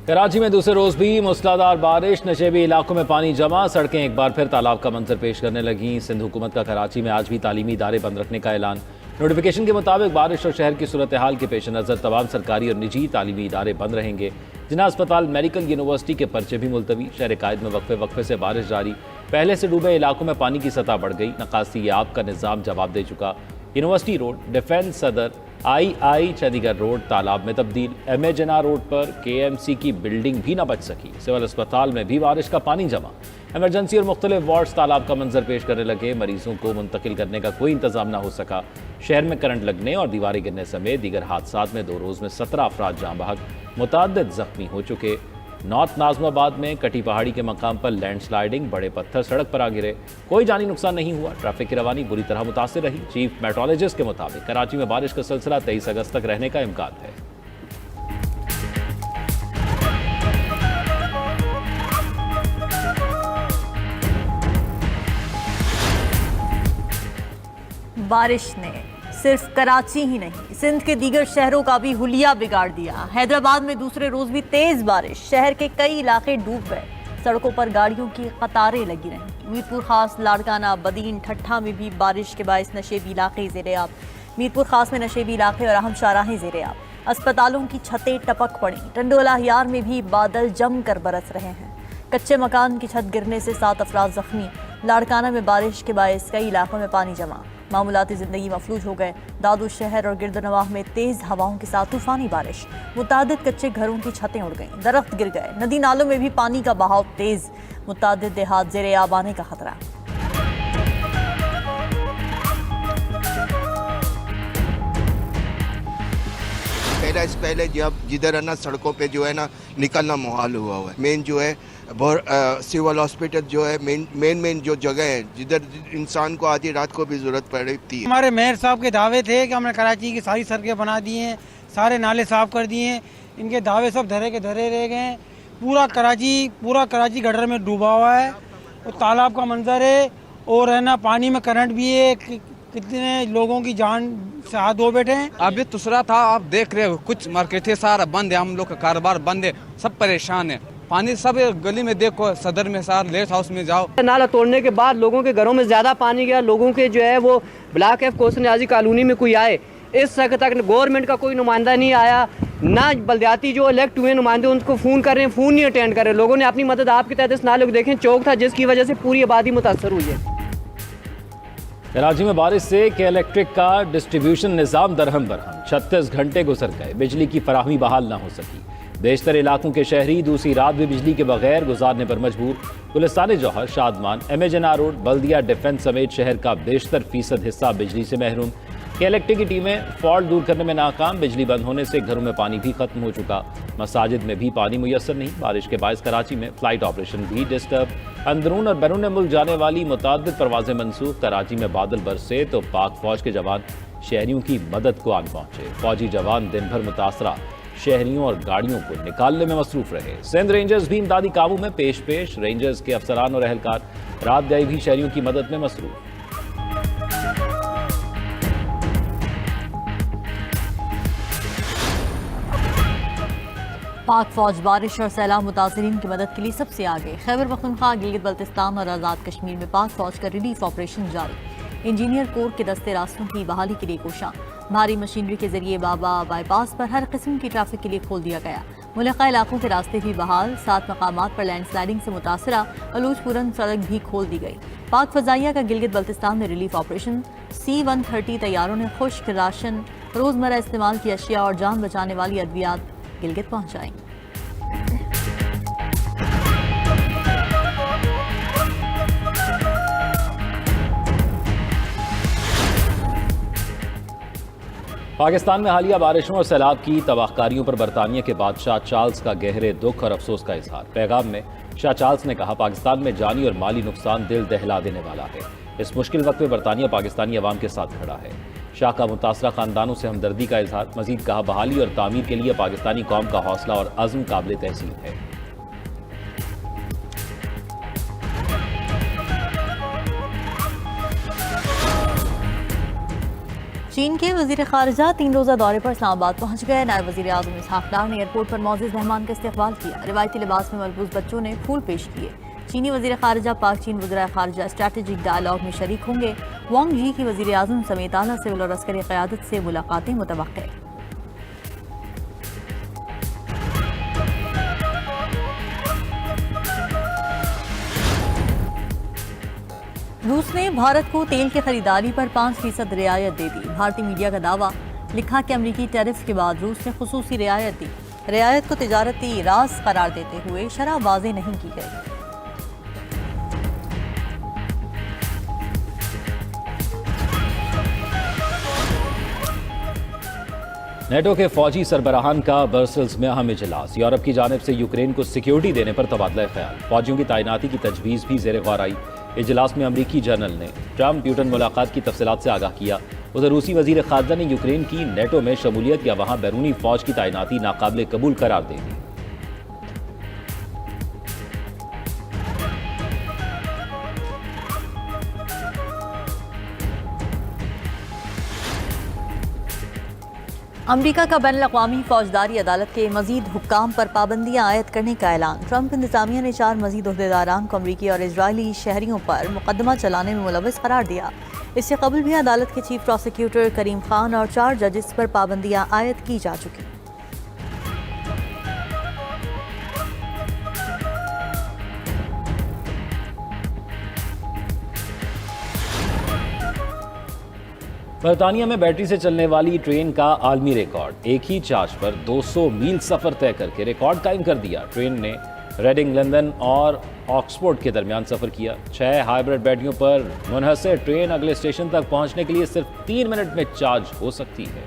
कराची में दूसरे रोज भी मूसलाधार बारिश, नशेबी इलाकों में पानी जमा, सड़कें एक बार फिर तालाब का मंजर पेश करने लगीं। सिंध हुकूमत का कराची में आज भी तालीमी इदारे बंद रखने का ऐलान। नोटिफिकेशन के मुताबिक बारिश और शहर की सूरत हाल के पेश नज़र तमाम सरकारी और निजी तालीमी इदारे बंद रहेंगे। जिना अस्पताल, मेडिकल यूनिवर्सिटी के पर्चे भी मुलतवी। शहर कायद में वक्फे से बारिश जारी। पहले से डूबे इलाकों में पानी की सतह बढ़ गई। नकासी आब का निज़ाम जवाब दे चुका। यूनिवर्सिटी रोड, डिफेंस सदर, आई चंडीगढ़ रोड तालाब में तब्दील। MA जिना रोड पर KMC की बिल्डिंग भी न बच सकी। सिविल अस्पताल में भी बारिश का पानी जमा। एमरजेंसी और मुख्तलिफ वार्ड्स तालाब का मंजर पेश करने लगे। मरीजों को मुंतकिल करने का कोई इंतजाम न हो सका। शहर में करंट लगने और दीवारें गिरने समेत दीगर हादसात में 2 रोज़ में 17 अफराद जाँ बहक, मुतअद्दिद जख्मी हो चुके। नॉर्थ नाज़माबाद में कटी पहाड़ी के मकाम पर लैंडस्लाइडिंग, बड़े पत्थर सड़क पर आ गिरे। कोई जानी नुकसान नहीं हुआ। ट्रैफिक की रवानी बुरी तरह मुतासिर रही। चीफ मेट्रोलॉजिस्ट के मुताबिक कराची में बारिश का सिलसिला 23 अगस्त तक रहने का इम्कान है। बारिश ने सिर्फ कराची ही नहीं, सिंध के दीगर शहरों का भी हुलिया बिगाड़ दिया। हैदराबाद में दूसरे रोज भी तेज बारिश, शहर के कई इलाके डूब गए। सड़कों पर गाड़ियों की कतारें लगी रहीं। मीरपुर खास, लाड़काना, बदीन, ठट्ठा में भी बारिश के बायस नशेबी इलाके ज़ेर-ए-आब। मीरपुर खास में नशेबी इलाके और अहम शाहराहें ज़ेर-ए-आब। अस्पतालों की छतें टपक पड़ी। टंडोला हियार में भी बादल जम कर बरस रहे हैं। कच्चे मकान की छत गिरने से 7 अफराद जख्मी। लाड़काना में बारिश के बायस कई इलाकों में पानी जमा। मामूलाती जिंदगी मफलूज हो गए। दादू शहर और गिरदनवाह में तेज हवाओं के साथ तूफानी बारिश। मुतादिद कच्चे घरों की छतें उड़ गईं, दरख्त गिर गए। नदी नालों में भी पानी का बहाव तेज। मुतादिद देहात ज़ेर-ए-आब आने का खतरा। पहले जब जिधर है ना सड़कों पे जो है ना निकलना मुहाल हुआ है। मेन जो है सिविल हॉस्पिटल जो है मेन जो जगह है जिधर इंसान को आधी रात को भी जरूरत पड़ती है। हमारे मेयर साहब के दावे थे कि हमने कराची की सारी सड़कें बना दी हैं, सारे नाले साफ कर दिए हैं। इनके दावे सब धरे के धरे रह गए हैं। पूरा कराची गटर में डूबा हुआ है। और तालाब का मंजर है और है ना पानी में करंट भी है। कितने लोगों की जान से हाथ धो बैठे हैं। अभी दूसरा था, आप देख रहे हो कुछ मार्केटें सारा बंद है, हम लोग का कारोबार बंद है, सब परेशान है। पानी सब गली में देखो, सदर में सार, लेट हाउस में जाओ। नाला तोड़ने के बाद लोगों के घरों में ज्यादा पानी गया। लोगों के जो है वो ब्लॉक एफ कोसनियाजी कॉलोनी में कोई आए, इस वक्त तक गवर्नमेंट का कोई नुमाइंदा नहीं आया। ना बल्दियाती जो इलेक्ट हुए नुमाइंदे उनको फोन कर रहे हैं, फोन नहीं अटेंड कर रहे। लोगों ने अपनी मदद आपके तहत इस नाले को देखें, चौक था जिसकी वजह से पूरी आबादी मुतासर हुई है। कराची में बारिश से के इलेक्ट्रिक का डिस्ट्रीब्यूशन निज़ाम दरहम बरहम। 36 घंटे गुजर गए, बिजली की फराहमी बहाल ना हो सकी। बेशतर इलाकों के शहरी दूसरी रात भी बिजली के बगैर गुजारने पर मजबूर। गुलिस्तान जौहर, शादमान, MA जिना रोड, बल्दिया, डिफेंस समेत शहर का बेशतर फीसद हिस्सा बिजली से महरूम। के इलेक्ट्रिक की टीमें फॉल्ट दूर करने में नाकाम। बिजली बंद होने से घरों में पानी भी खत्म हो चुका। मसाजिद में भी पानी मुयस्सर नहीं। बारिश के बायस कराची में फ्लाइट ऑपरेशन भी डिस्टर्ब। अंदरून और बैरून मुल्क जाने वाली मुताद्दिद परवाजें मनसूख। कराची में बादल बरसे तो पाक फौज के जवान शहरियों की मदद को आन पहुंचे। फौजी जवान दिन भर मुतासरा शहरियों और गाड़ियों को निकालने में मसरूफ रहे। सिंध रेंजर्स भी इमदादी काबू में पेश। रेंजर्स के अफसरान और एहलकार रात गए भी शहरियों की मदद में मसरूफ। पाक फौज बारिश और सैलाब मुतासरीन की मदद के लिए सबसे आगे। खैबर पख्तूनख्वा, गिलगित बल्तिस्तान और आज़ाद कश्मीर में पाक फौज का रिलीफ ऑपरेशन जारी। इंजीनियर कोर के दस्ते रास्तों की बहाली के लिए कोशां। भारी मशीनरी के जरिए बाबा बाईपास पर हर किस्म की ट्रैफिक के लिए खोल दिया गया। मुल्का इलाकों के रास्ते भी बहाल। 7 मकामात पर लैंडस्लाइडिंग से मुतासरा अलूजपुरन सड़क भी खोल दी गई। पाक फजाइया का गिलगित बल्तिस्तान में रिलीफ ऑपरेशन। C-130 तैयारों ने खुश्क राशन, रोजमर्रा इस्तेमाल की अशिया और जान बचाने वाली अद्वियात गिलगित पहुंचाई। पाकिस्तान में हालिया बारिशों और सैलाब की तबाहकारियों पर बरतानिया के बादशाह चार्ल्स का गहरे दुख और अफसोस का इजहार। पैगाम में शाह चार्ल्स ने कहा, पाकिस्तान में जानी और माली नुकसान दिल दहला देने वाला है। इस मुश्किल वक्त में बरतानिया पाकिस्तानी अवाम के साथ खड़ा है। शाह का मुतासरा खानदानों से हमदर्दी का इजहार। मजीद कहा, बहाली और तामीर के लिए पाकिस्तानी कौम का हौसला और अज़्म काबिल तहसीन है। चीन के वजीर खारजा 3 रोज़ा दौरे पर इस्लामाबाद पहुंच गए। नायब वजीर आज़म इसहाक डार ने एयरपोर्ट पर मौजूद मेहमान का इस्तकबाल किया। रिवायती लिबास में मलबूस बच्चों ने फूल पेश किए। चीनी वजीर खारजा पाक चीन वज़ीर खारजा स्ट्रैटेजिक डायलॉग में शरीक होंगे। वांग जी की वजीर आज़म समेत आला सिविल और अस्करी क़यादत से मुलाकातें मुतवक्किल। रूस ने भारत को तेल की खरीदारी पर 5% रियायत दे दी। भारतीय मीडिया का दावा, लिखा कि अमरीकी टैरिफ के बाद रूस ने खुसूसी रियायत दी। रियायत को तिजारती राज करार देते हुए शरह वाज़ेह नहीं की गई। नेटो के फौजी सरबराहान का ब्रसेल्स में अहम इजलास। यूरोप की जानिब से यूक्रेन को सिक्योरिटी देने पर तबादला ख्याल। फौजियों की तैनाती की तजवीज़ भी ज़ेर गौर आई। इजलास में अमरीकी जनरल ने ट्रंप प्यूटन मुलाकात की तफसीलात से आगाह किया। उधर रूसी वजीर खारजा ने यूक्रेन की नेटो में शमूलियत या वहाँ बैरूनी फौज की तैनाती नाकाबिल कबूल करार दे दी। अमरीका का बैनुल-अक़वामी फौजदारी अदालत के मजीद हुक्काम पर पाबंदियां आयद करने का ऐलान। ट्रंप इंतजामिया ने 4 मजीद ओहदेदारान को अमरीकी और इजरायली शहरियों पर मुकदमा चलाने में मुलव्वस करार दिया। इससे कबल भी अदालत के चीफ प्रोसिक्यूटर करीम खान और 4 जजेस पर पाबंदियां आयद की जा चुकी। बरतानिया में बैटरी से चलने वाली ट्रेन का आलमी रिकॉर्ड। एक ही चार्ज पर 200 मील सफर तय करके रिकॉर्ड कायम कर दिया। ट्रेन ने रेडिंग, लंदन और ऑक्सफोर्ड के दरमियान सफर किया। 6 हाइब्रिड बैटरियों पर मुनहसर ट्रेन अगले स्टेशन तक पहुंचने के लिए सिर्फ 3 मिनट में चार्ज हो सकती है।